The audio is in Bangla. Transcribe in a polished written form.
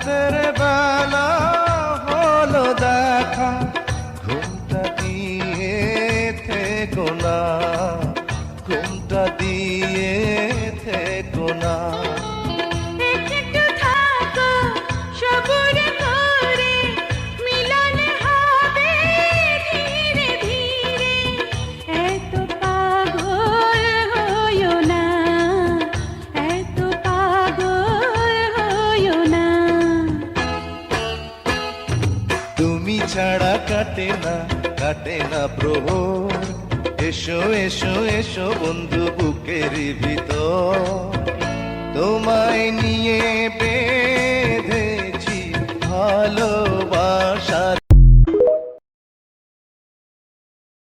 রাতের বেলা হলো দেখা, ঘুমটা দিয়ে থেকো না, ঘুমটা দিয়ে থেকো না। একটু থাকো সবুর করে, মিলন হবে ধীরে ধীরে। এত পাগল হইও না, এত পাগল হইও না। তুমি ছাড়া কাটে না প্রহর, এসো এসো এসো বন্ধু বুকের ভিতর। তোমায় নিয়ে বেঁধেছি ভালোবাসার